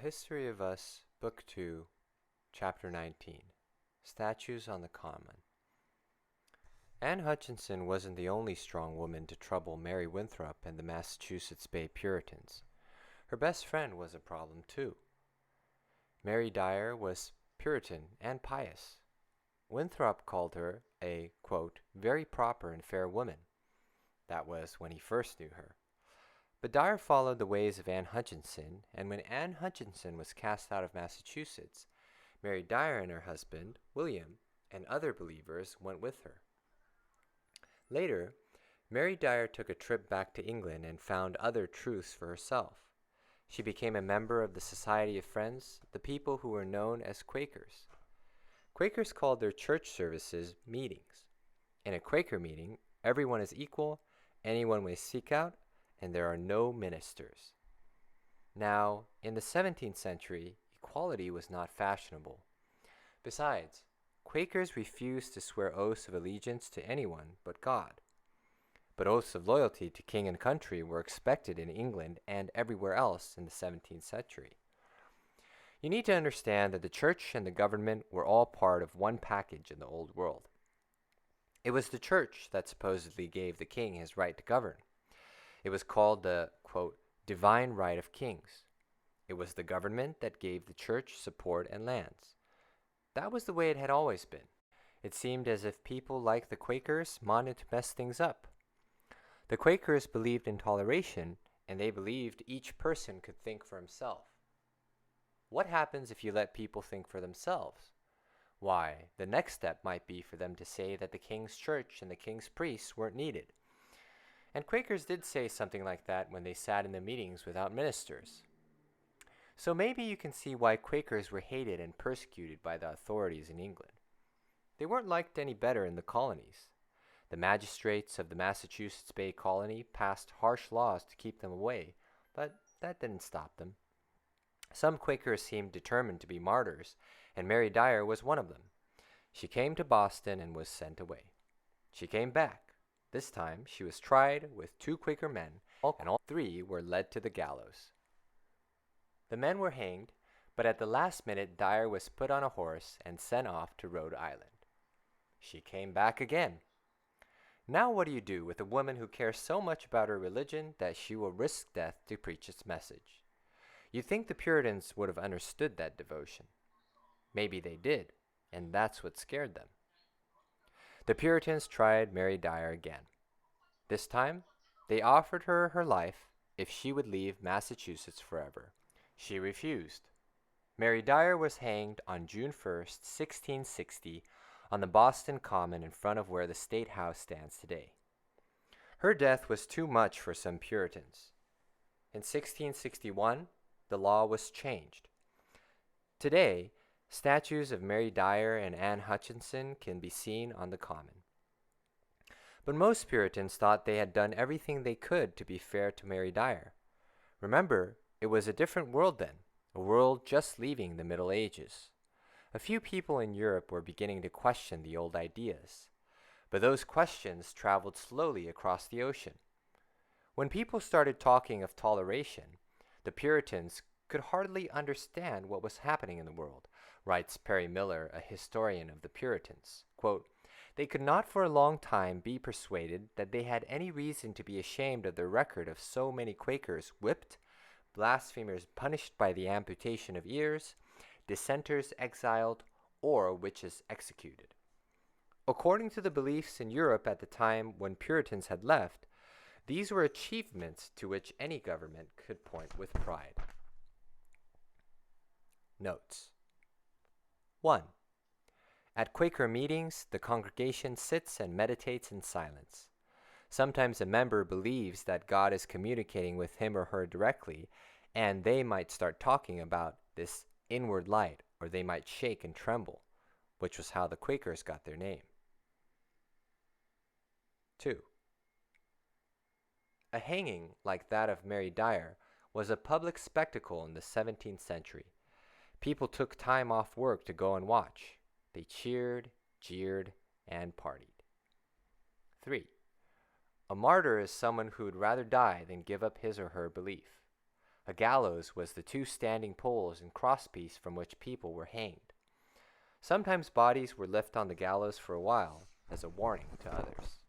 History of Us, Book 2, Chapter 19, Statues on the Common. Anne Hutchinson wasn't the only strong woman to trouble Mary Winthrop and the Massachusetts Bay Puritans. Her best friend was a problem, too. Mary Dyer was Puritan and pious. Winthrop called her a, quote, very proper and fair woman. That was when he first knew her. But Dyer followed the ways of Anne Hutchinson, and when Anne Hutchinson was cast out of Massachusetts, Mary Dyer and her husband, William, and other believers went with her. Later, Mary Dyer took a trip back to England and found other truths for herself. She became a member of the Society of Friends, the people who were known as Quakers. Quakers called their church services meetings. In a Quaker meeting, everyone is equal, anyone may speak out, and there are no ministers. Now, in the 17th century, equality was not fashionable. Besides, Quakers refused to swear oaths of allegiance to anyone but God. But oaths of loyalty to king and country were expected in England and everywhere else in the 17th century. You need to understand that the church and the government were all part of one package in the Old World. It was the church that supposedly gave the king his right to govern. It was called the, quote, divine right of kings. It was the government that gave the church support and lands. That was the way it had always been. It seemed as if people like the Quakers wanted to mess things up. The Quakers believed in toleration, and they believed each person could think for himself. What happens if you let people think for themselves? Why, the next step might be for them to say that the king's church and the king's priests weren't needed. And Quakers did say something like that when they sat in the meetings without ministers. So maybe you can see why Quakers were hated and persecuted by the authorities in England. They weren't liked any better in the colonies. The magistrates of the Massachusetts Bay Colony passed harsh laws to keep them away, but that didn't stop them. Some Quakers seemed determined to be martyrs, and Mary Dyer was one of them. She came to Boston and was sent away. She came back. This time, she was tried with 2 Quaker men, and all 3 were led to the gallows. The men were hanged, but at the last minute Dyer was put on a horse and sent off to Rhode Island. She came back again. Now what do you do with a woman who cares so much about her religion that she will risk death to preach its message? You'd think the Puritans would have understood that devotion. Maybe they did, and that's what scared them. The Puritans tried Mary Dyer again. This time, they offered her her life if she would leave Massachusetts forever. She refused. Mary Dyer was hanged on June 1st, 1660, on the Boston Common in front of where the State House stands today. Her death was too much for some Puritans. In 1661, the law was changed. Today, statues of Mary Dyer and Anne Hutchinson can be seen on the Common. But most Puritans thought they had done everything they could to be fair to Mary Dyer. Remember, it was a different world then, a world just leaving the Middle Ages. A few people in Europe were beginning to question the old ideas, but those questions traveled slowly across the ocean. When people started talking of toleration, the Puritans could hardly understand what was happening in the world, writes Perry Miller, a historian of the Puritans. Quote, they could not for a long time be persuaded that they had any reason to be ashamed of the record of so many Quakers whipped, blasphemers punished by the amputation of ears, dissenters exiled, or witches executed. According to the beliefs in Europe at the time when Puritans had left, these were achievements to which any government could point with pride. Notes. 1. At Quaker meetings, the congregation sits and meditates in silence. Sometimes a member believes that God is communicating with him or her directly, and they might start talking about this inward light, or they might shake and tremble, which was how the Quakers got their name. 2. A hanging like that of Mary Dyer was a public spectacle in the 17th century. People took time off work to go and watch. They cheered, jeered, and partied. 3. A martyr is someone who would rather die than give up his or her belief. A gallows was the two standing poles and crosspiece from which people were hanged. Sometimes bodies were left on the gallows for a while, as a warning to others.